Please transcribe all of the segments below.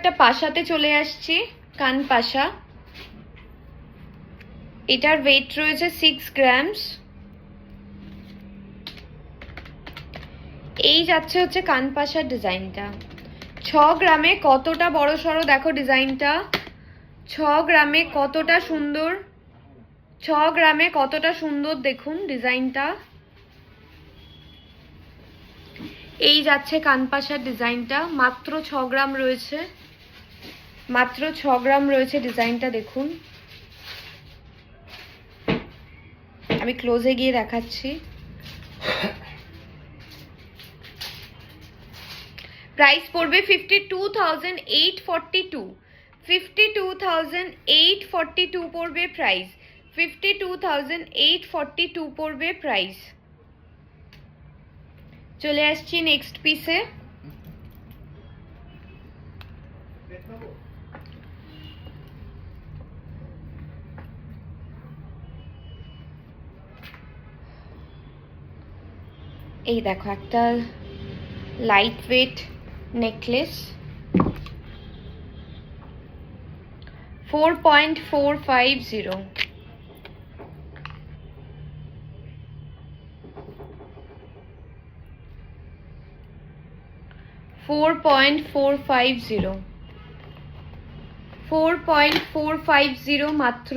একটা পাশাতে চলে আসছি, কান পাশা। এটার ওয়েট রয়েছে 6 গ্রামস। এই যাচ্ছে হচ্ছে কান পাশার ডিজাইনটা। 6 গ্রামে কতটা বড় সড়ো দেখো ডিজাইনটা। 6 গ্রামে কতটা সুন্দর, 6 গ্রামে কতটা সুন্দর দেখুন ডিজাইনটা। এই যাচ্ছে কানপাশার ডিজাইনটা, মাত্র 6 গ্রাম রয়েছে, মাত্র 6 গ্রাম রয়েছে ডিজাইনটা দেখুন। আমি ক্লোজে গিয়ে দেখাচ্ছি। প্রাইস পড়বে 52,842, 52,842 পড়বে প্রাইস, 52,842 পড়বে প্রাইস। চলে আসছি নেক্সট পিসে। এই দেখো একটা লাইট ওয়েট নেকলেস, 4.450, 4.450, 4.450 মাত্র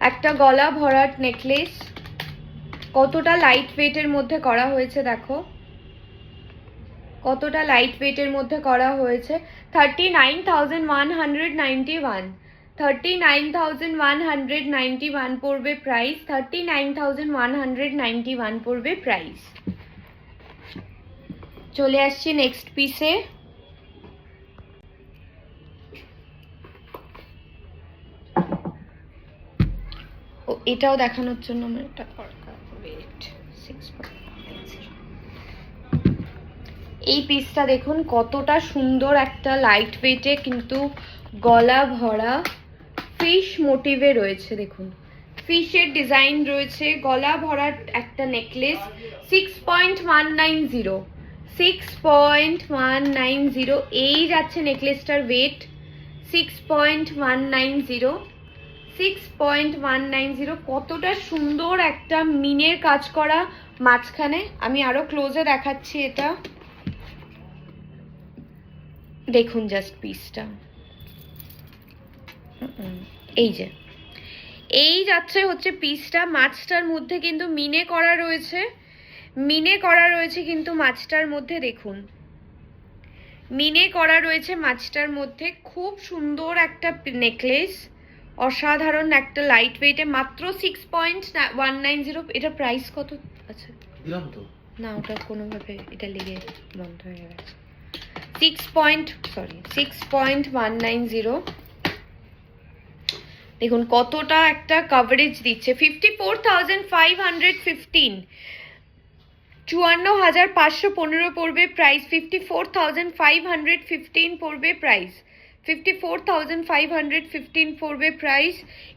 একটা গলা ভরাট নেকলেস। কতটা লাইট ওয়েটের মধ্যে করা হয়েছে দেখো, কতটা লাইট ওয়েটের মধ্যে করা হয়েছে। 39,191, 39,191 পড়বে প্রাইস, 39,191 পড়বে প্রাইস। চলে আসছি নেক্সট পিসে। ও এটাও দেখানোর জন্য আমার একটা ওয়েট 6। এই পিসটা দেখুন কতটা সুন্দর, একটা লাইট ওয়েটে কিন্তু গলা ভরা ফিশ মোটিভে রয়েছে। দেখুন ফিশের ডিজাইন রয়েছে, গলা ভরা একটা নেকলেস। 6.190, 6.190 এই যাচ্ছে নেকলেসটার ওয়েট, 6.190, 6.190। কতটা সুন্দর একটা মিনের কাজ করা মাঝখানে। আমি আরো ক্লোজে দেখাচ্ছি এটা দেখুন জাস্ট পিসটা। এই যে এই যাচ্ছে হচ্ছে পিসটা, মাছটার মধ্যে কিন্তু মিনে করা রয়েছে, মিনে করা রয়েছে কিন্তু মাছটার মধ্যে দেখুন, মিনে করা রয়েছে মাছটার মধ্যে। খুব সুন্দর একটা নেকলেস, অসাধারণ একটা লাইট ওয়েটে, মাত্র 6.190। এটা প্রাইস কত আছে দিলাম তো না, ওটা কোনোভাবে এটা লেগে বন্ধ হয়ে গেছে। 6.190 দেখুন কতটা একটা কভারেজ দিচ্ছে। 54,515, 54,515 পড়বে প্রাইস, 54,515 পড়বে প্রাইস, 54,515 পড়বে প্রাইস।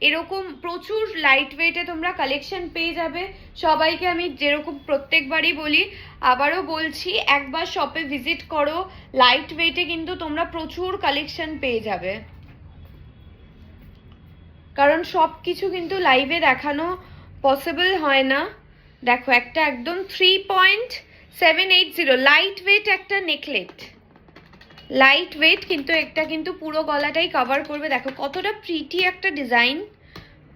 এরকম প্রচুর লাইট ওয়েটে তোমরা কালেকশন পেয়ে যাবে। সবাইকে আমি যেরকম প্রত্যেকবারই বলি, আবারও বলছি, একবার শপে ভিজিট করো, লাইট ওয়েটে কিন্তু তোমরা প্রচুর কালেকশন পেয়ে যাবে। কারণ সব কিছু কিন্তু লাইভে দেখানো পসিবল হয় না। দেখো একটা একদম 3.780 লাইট ওয়েট একটা নেকলেট, লাইট ওয়েট কিন্তু একটা কিন্তু পুরো গলাটাই কভার করবে। দেখো কতটা প্রিটি একটা ডিজাইন,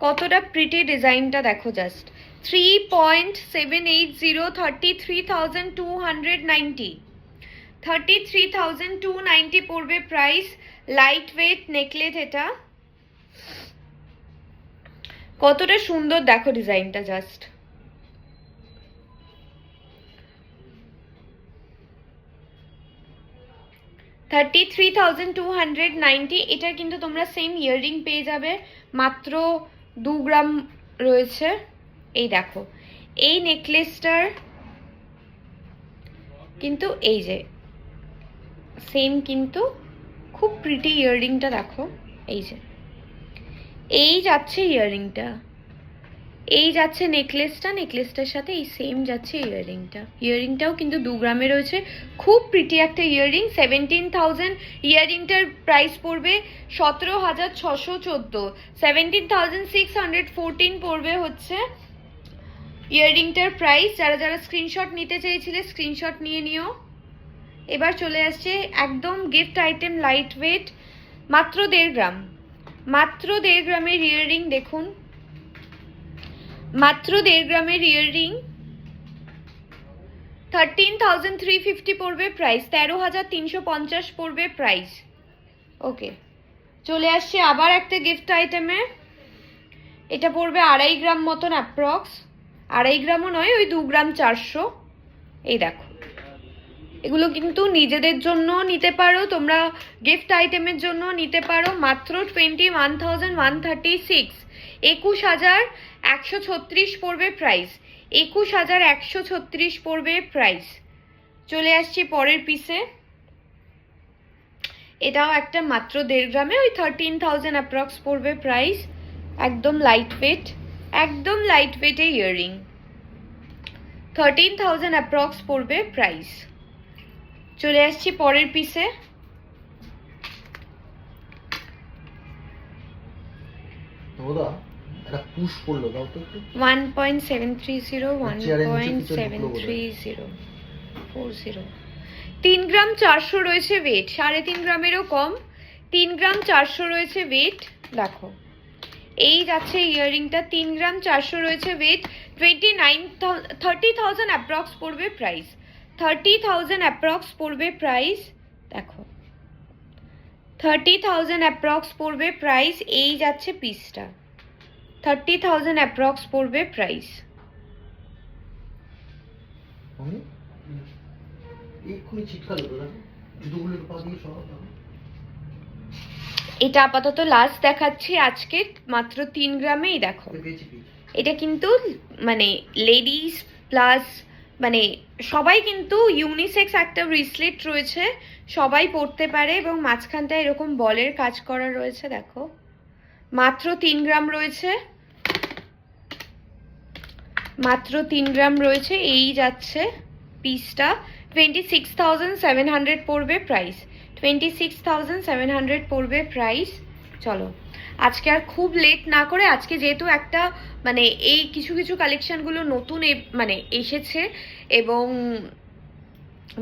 কতটা প্রিটি ডিজাইনটা দেখো জাস্ট। 3.780, 33,290, 33,290 পড়বে প্রাইস। লাইট ওয়েট নেকলেট এটা। কতটা সুন্দর দেখো ডিজাইনটা জাস্ট। $33,290। এটা কিন্তু তোমরা সেম ইয়াররিং পেয়ে যাবে, মাত্র 2 গ্রাম রয়েছে। এই দেখো এই নেকলেসটার কিন্তু এই যে সেম কিন্তু খুব প্রিটি ইয়াররিংটা দেখো। এই যে এই যাচ্ছে ইয়াররিংটা, এই যাচ্ছে নেকলেসটা, নেকলেসটার সাথে এই সেম যাচ্ছে ইয়াররিংটা। ইয়াররিংটাও কিন্তু 2 গ্রামে রয়েছে, খুব প্রিটি একটা ইয়াররিং। 17,000 ইয়াররিংটার প্রাইস পড়বে 17,614। 17,614 পড়বে হচ্ছে ইয়াররিংটার প্রাইস। যারা যারা স্ক্রিনশট নিতে চেয়েছিলে স্ক্রিনশট নিয়ে নিও। এবার চলে আসছে একদম গিফট আইটেম, লাইট ওয়েট, মাত্র 1.5 গ্রাম, মাত্র 1.5 গ্রামের ইয়াররিং দেখুন, মাত্র 1.5 গ্রামের ইয়াররিং। 13,350 পড়বে প্রাইস, 13,350 পড়বে প্রাইস। ওকে, চলে আসছে আবার একটা গিফট আইটেমে। এটা পড়বে 2.5 গ্রাম মতন অ্যাপ্রক্স, 2.5 গ্রামও নয়, ওই 2 গ্রাম 400। এই দেখো, এগুলো কিন্তু নিজেদের জন্য নিতে পারো তোমরা, গিফট আইটেমের জন্য নিতে পারো। মাত্র 21,136, 21,136 পড়বে প্রাইস, 21,136 পড়বে প্রাইস। চলে আসছি পরের পিসে। এটাও একটা মাত্র 1.5 গ্রামে, ওই 13,000 অ্যাপ্রক্স পড়বে প্রাইস। একদম লাইট ওয়েট, একদম লাইট ওয়েটে ইয়াররিং, 13,000 অ্যাপ্রক্স পড়বে প্রাইস। চলে আসছি পরের পিসে। ওদা একটা পুশ করলো দাও তো একটু। 1.730, 1.730, 40, 3 গ্রাম 400 রয়েছে ওয়েট, 3.5 গ্রামেরও কম, 3 গ্রাম 400 রয়েছে ওয়েট। দেখো এই যাচ্ছে ইয়াররিংটা, 3 গ্রাম 400 রয়েছে ওয়েট। 30,000 অ্যাপ্রক্স পড়বে প্রাইস, 30,000 অ্যাপ্রক্স পড়বে প্রাইস। দেখো 30,000 অ্যাপ্রক্স পড়বে প্রাইস। এই যাচ্ছে পিসটা, 30,000 অ্যাপ্রক্স পড়বে প্রাইস। এটা আপাতত লাস্ট দেখাচ্ছি আজকে, মাত্র 3 গ্রামেই। দেখো এটা কিন্তু মানে লেডিস প্লাস মানে সবাই কিন্তু ইউনিসেক্স একটা ব্রেসলেট রয়েছে, সবাই পরতে পারে, এবং মাঝখানটা এরকম বলের কাজ করা রয়েছে। দেখো মাত্র 3 গ্রাম রয়েছে, মাত্র 3 গ্রাম রয়েছে। এই যাচ্ছে পিসটা, 26,700 পড়বে প্রাইস, 26,700 পড়বে প্রাইস। চলো আজকে আর খুব লেট না করে, আজকে যেহেতু একটা মানে এই কিছু কিছু কালেকশনগুলো নতুন মানে এসেছে এবং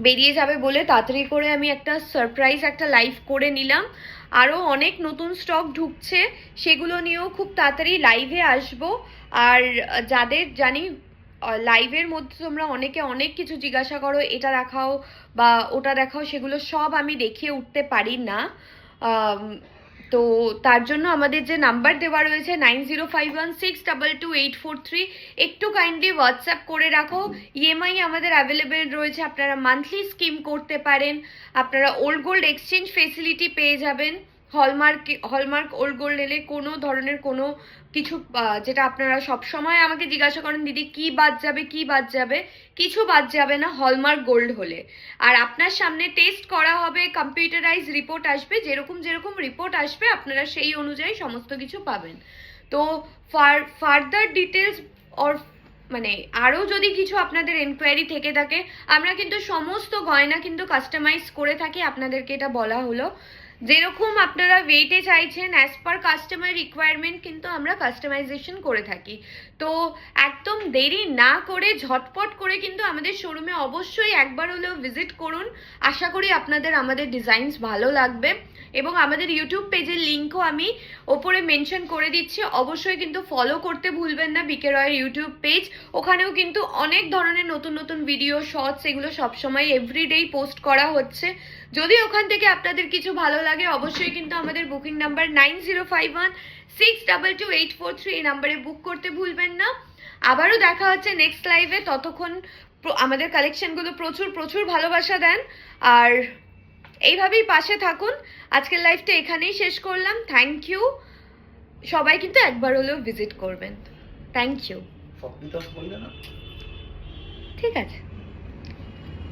বেরিয়ে যাবে বলে তাড়াতাড়ি করে আমি একটা সারপ্রাইজ একটা লাইভ করে নিলাম। আরও অনেক নতুন স্টক ঢুকছে, সেগুলো নিয়েও খুব তাড়াতাড়ি লাইভে আসবো। আর যাদের জানি লাইভের মধ্যে তোমরা অনেকে অনেক কিছু জিজ্ঞাসা করো, এটা দেখাও বা ওটা দেখাও, সেগুলো সব আমি দেখিয়ে উঠতে পারি না। তো তার জন্য আমাদের যে নাম্বার দেওয়া রয়েছে 9051622843, একটু কাইন্ডলি হোয়াটসঅ্যাপ করে রাখো। ইএমআই আমাদের অ্যাভেলেবেল রয়েছে, আপনারা মান্থলি স্কিম করতে পারেন, আপনারা ওল্ড গোল্ড এক্সচেঞ্জ ফেসিলিটি পেয়ে যাবেন। হলমার্ক ওল্ড গোল্ড এলে কোনো ধরনের কোনো কিছু যেটা আপনারা সবসময় আমাকে জিজ্ঞাসা করেন দিদি কি বাদ যাবে, কি বাদ যাবে, কিছু বাদ যাবে না হলমার্ক গোল্ড হলে। আর আপনার সামনে টেস্ট করা হবে, কম্পিউটারাইজ রিপোর্ট আসবে, যেরকম যেরকম রিপোর্ট আসবে আপনারা সেই অনুযায়ী সমস্ত কিছু পাবেন। তো ফার্দার ডিটেলস অর মানে আরও যদি কিছু আপনাদের এনকোয়ারি থেকে থাকে, আমরা কিন্তু সমস্ত গয়না কিন্তু কাস্টমাইজ করে থাকি, আপনাদেরকে এটা বলা হলো। যেরকম আপনারা ওয়েটে চাইছেন অ্যাজ পার কাস্টমার রিকোয়ারমেন্ট কিন্তু আমরা কাস্টমাইজেশন করে থাকি। তো একদম দেরি না করে ঝটপট করে কিন্তু আমাদের শোরুমে অবশ্যই একবার হলেও ভিজিট করুন। আশা করি আপনাদের আমাদের ডিজাইনস ভালো লাগবে, এবং আমাদের ইউটিউব পেজের লিঙ্কও আমি ওপরে মেনশন করে দিচ্ছি, অবশ্যই কিন্তু ফলো করতে ভুলবেন না বিকে রয়ের ইউটিউব পেজ। ওখানেও কিন্তু অনেক ধরনের নতুন নতুন ভিডিও শর্টস এগুলো সবসময় এভরিডেই পোস্ট করা হচ্ছে। যদি ওখান থেকে আপনাদের কিছু ভালো লাগে অবশ্যই কিন্তু আমাদের বুকিং নাম্বার 9051622843 এই নাম্বারে বুক করতে ভুলবেন না। আবারও দেখা হচ্ছে নেক্সট লাইভে, ততক্ষণ আমাদের কালেকশনগুলো প্রচুর প্রচুর ভালোবাসা দেন আর এইভাবেই পাশে থাকুন। আজকের লাইভটা এখানেই শেষ করলাম। থ্যাংক ইউ, সবাই কিন্তু একবার হলেও ভিজিট করবেন। থ্যাংক ইউ, ঠিক আছে।